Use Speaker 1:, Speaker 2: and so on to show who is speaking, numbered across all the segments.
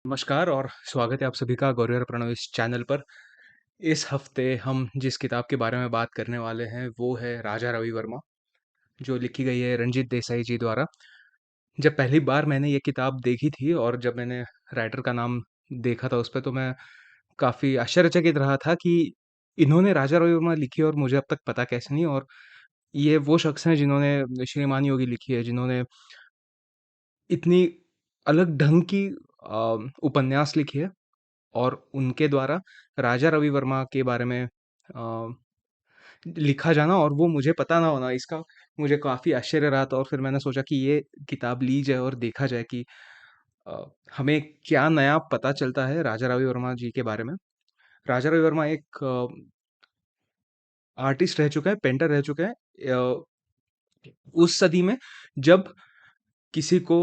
Speaker 1: नमस्कार और स्वागत है आप सभी का गौरव प्रणव इस चैनल पर। इस हफ्ते हम जिस किताब के बारे में बात करने वाले हैं वो है राजा रवि वर्मा, जो लिखी गई है रंजीत देसाई जी द्वारा। जब पहली बार मैंने ये किताब देखी थी और जब मैंने राइटर का नाम देखा था उस पे, तो मैं काफ़ी आश्चर्यचकित रहा था कि इन्होंने राजा रवि वर्मा लिखी और मुझे अब तक पता कैसे नहीं। और ये वो शख्स हैं जिन्होंने श्रीमान योगी लिखी है, जिन्होंने इतनी अलग ढंग की उपन्यास लिखी है। और उनके द्वारा राजा रवि वर्मा के बारे में लिखा जाना और वो मुझे पता ना होना, इसका मुझे काफ़ी आश्चर्य रहा था। और फिर मैंने सोचा कि ये किताब ली जाए और देखा जाए कि अ, हमें क्या नया पता चलता है राजा रवि वर्मा जी के बारे में। राजा रवि वर्मा एक आर्टिस्ट रह चुका है, पेंटर रह चुका है उस सदी में जब किसी को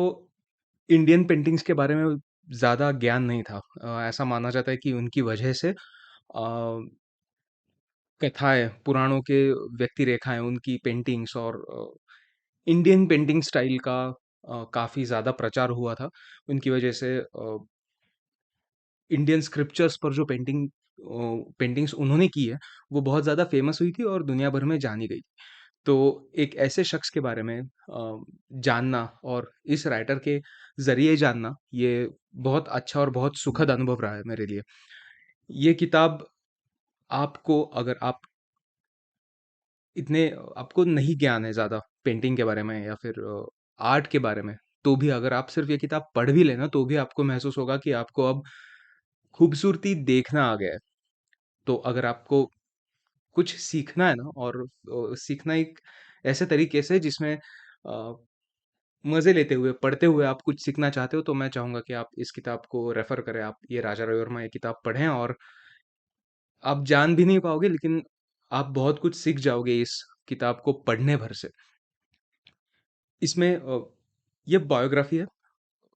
Speaker 1: इंडियन पेंटिंग्स के बारे में ज़्यादा ज्ञान नहीं था। ऐसा माना जाता है कि उनकी वजह से कथाएँ, पुराणों के व्यक्ति रेखाएँ, उनकी पेंटिंग्स और इंडियन पेंटिंग स्टाइल का काफ़ी ज़्यादा प्रचार हुआ था। उनकी वजह से इंडियन स्क्रिप्चर्स पर जो पेंटिंग्स उन्होंने की है, वो बहुत ज़्यादा फ़ेमस हुई थी और दुनिया भर में जानी गई। तो एक ऐसे शख्स के बारे में जानना और इस राइटर के ज़रिए जानना, ये बहुत अच्छा और बहुत सुखद अनुभव रहा है मेरे लिए। ये किताब आपको, अगर आप इतने आपको नहीं ज्ञान है ज़्यादा पेंटिंग के बारे में या फिर आर्ट के बारे में, तो भी अगर आप सिर्फ़ ये किताब पढ़ भी लेना, तो भी आपको महसूस होगा कि आपको अब खूबसूरती देखना आ गया है। तो अगर आपको कुछ सीखना है ना, और सीखना एक ऐसे तरीके से जिसमें मज़े लेते हुए, पढ़ते हुए आप कुछ सीखना चाहते हो, तो मैं चाहूँगा कि आप इस किताब को रेफ़र करें। आप ये राजा रवि वर्मा ये किताब पढ़ें और आप जान भी नहीं पाओगे, लेकिन आप बहुत कुछ सीख जाओगे इस किताब को पढ़ने भर से। इसमें ये बायोग्राफ़ी है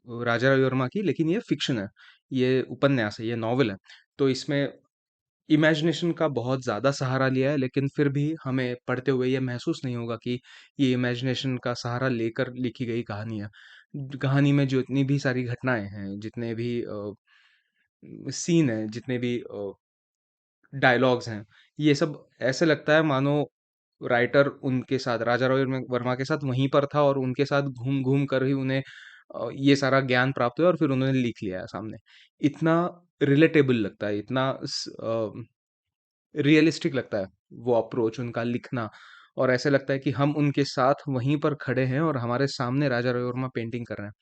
Speaker 1: राजा रवि वर्मा की, लेकिन ये फ़िक्शन है, ये उपन्यास है, ये नॉवल है। तो इसमें इमेजिनेशन का बहुत ज़्यादा सहारा लिया है, लेकिन फिर भी हमें पढ़ते हुए ये महसूस नहीं होगा कि ये इमेजिनेशन का सहारा लेकर लिखी गई कहानी है। कहानी में जितनी भी सारी घटनाएँ हैं, जितने भी सीन हैं, जितने भी डायलॉग्स हैं, ये सब ऐसे लगता है मानो राइटर उनके साथ, राजा रवि वर्मा के साथ वहीं पर था और उनके साथ घूम-घूम कर ही उन्हें ये सारा ज्ञान प्राप्त हुआ और फिर उन्होंने लिख लिया है सामने। इतना रिलेटेबल लगता है, इतना रियलिस्टिक लगता है वो अप्रोच, उनका लिखना। और ऐसा लगता है कि हम उनके साथ वहीं पर खड़े हैं और हमारे सामने राजा रवि वर्मा पेंटिंग कर रहे हैं।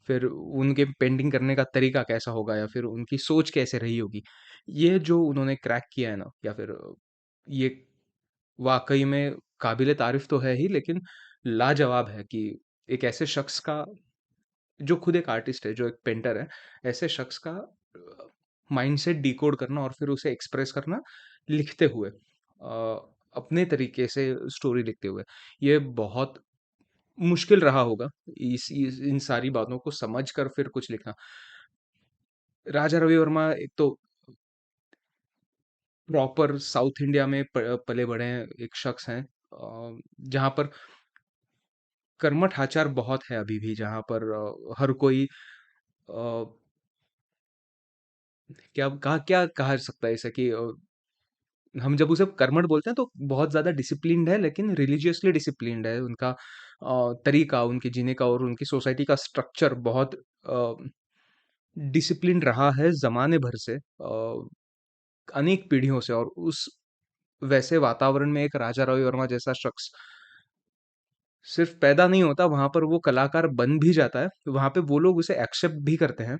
Speaker 1: फिर उनके पेंटिंग करने का तरीका कैसा होगा या फिर उनकी सोच कैसे रही होगी। ये जो उन्होंने क्रैक किया है ना, या फिर ये वाक़ई में काबिल-ए-तारीफ़ तो है ही, लेकिन लाजवाब है कि एक ऐसे शख़्स का, जो खुद एक आर्टिस्ट है, जो एक पेंटर है, ऐसे शख़्स का माइंडसेट डिकोड करना और फिर उसे एक्सप्रेस करना लिखते हुए, अपने तरीके से स्टोरी लिखते हुए, ये बहुत मुश्किल रहा होगा इस इन सारी बातों को समझ कर फिर कुछ लिखना। राजा रवि वर्मा एक तो प्रॉपर साउथ इंडिया में पले-बढ़े एक शख्स हैं, जहाँ पर कर्मठ आचार बहुत है अभी भी, जहाँ पर हर कोई अ, क्या कहा जा सकता है इसे कि हम जब उसे कर्मठ बोलते हैं तो बहुत ज़्यादा डिसिप्लिन्ड है, लेकिन रिलिजियसली डिसिप्लिन्ड है। उनका तरीका, उनके जीने का और उनकी सोसाइटी का स्ट्रक्चर बहुत डिसिप्लिन्ड रहा है ज़माने भर से, अनेक पीढ़ियों से। और उस वैसे वातावरण में एक राजा रवि वर्मा जैसा शख्स सिर्फ़ पैदा नहीं होता, वहाँ पर वो कलाकार बन भी जाता है। वहाँ पे वो लोग उसे एक्सेप्ट भी करते हैं।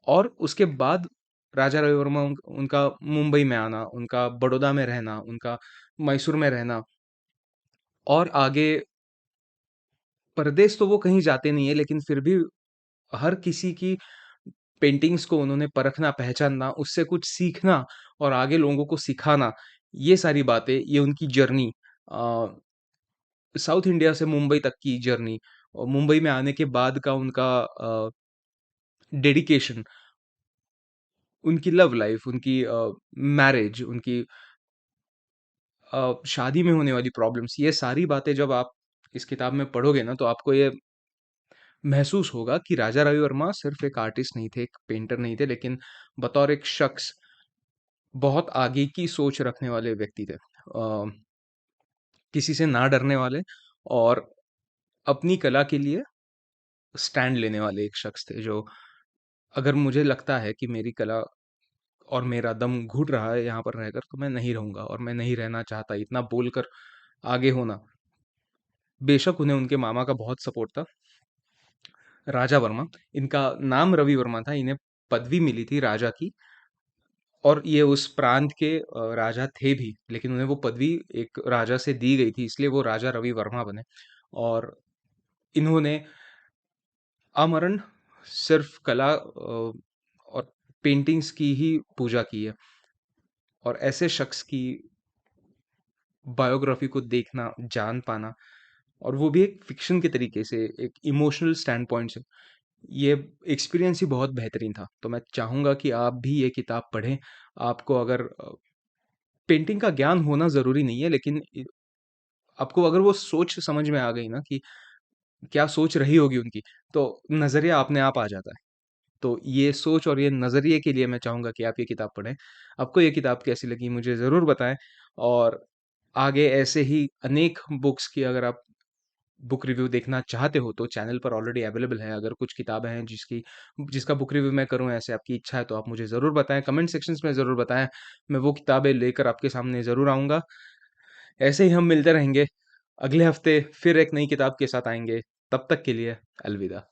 Speaker 1: और उसके बाद राजा रवि वर्मा उनका मुंबई में आना, उनका बड़ौदा में रहना, उनका मैसूर में रहना और आगे परदेस तो वो कहीं जाते नहीं है, लेकिन फिर भी हर किसी की पेंटिंग्स को उन्होंने परखना, पहचानना, उससे कुछ सीखना और आगे लोगों को सिखाना, ये सारी बातें, ये उनकी जर्नी, अ, साउथ इंडिया से मुंबई तक की जर्नी और मुंबई में आने के बाद का उनका डेडिकेशन, उनकी लव लाइफ़, उनकी मैरिज, उनकी शादी में होने वाली प्रॉब्लम्स, ये सारी बातें जब आप इस किताब में पढ़ोगे ना, तो आपको ये महसूस होगा कि राजा रवि वर्मा सिर्फ एक आर्टिस्ट नहीं थे, एक पेंटर नहीं थे, लेकिन बतौर एक शख्स बहुत आगे की सोच रखने वाले व्यक्ति थे। किसी से ना डरने वाले और अपनी कला के लिए स्टैंड लेने वाले एक शख्स थे, जो अगर मुझे लगता है कि मेरी कला और मेरा दम घुट रहा है यहाँ पर रहकर, तो मैं नहीं रहूँगा और मैं नहीं रहना चाहता, इतना बोलकर आगे होना। बेशक उन्हें उनके मामा का बहुत सपोर्ट था, राजा वर्मा। इनका नाम रवि वर्मा था, इन्हें पदवी मिली थी राजा की, और ये उस प्रांत के राजा थे भी, लेकिन उन्हें वो पदवी एक राजा से दी गई थी, इसलिए वो राजा रवि वर्मा बने। और इन्होंने आमरण सिर्फ कला और पेंटिंग्स की ही पूजा की है, और ऐसे शख्स की बायोग्राफी को देखना, जान पाना, और वो भी एक फ़िक्शन के तरीके से, एक इमोशनल स्टैंड पॉइंट से, ये एक्सपीरियंस ही बहुत बेहतरीन था। तो मैं चाहूँगा कि आप भी ये किताब पढ़ें। आपको अगर पेंटिंग का ज्ञान होना ज़रूरी नहीं है, लेकिन आपको अगर वो सोच समझ में आ गई ना कि क्या सोच रही होगी उनकी, तो नज़रिया अपने आप आ जाता है। तो ये सोच और ये नज़रिए के लिए मैं चाहूँगा कि आप ये किताब पढ़ें। आपको ये किताब कैसी लगी मुझे ज़रूर बताएँ, और आगे ऐसे ही अनेक बुक्स की अगर आप बुक रिव्यू देखना चाहते हो, तो चैनल पर ऑलरेडी अवेलेबल है। अगर कुछ किताबें हैं जिसका बुक रिव्यू मैं करूँ, ऐसे आपकी इच्छा है, तो आप मुझे ज़रूर बताएँ, कमेंट सेक्शंस में ज़रूर बताएँ। मैं वो किताबें लेकर आपके सामने ज़रूर आऊँगा। ऐसे ही हम मिलते रहेंगे। अगले हफ्ते फिर एक नई किताब के साथ आएँगे। तब तक के लिए अलविदा।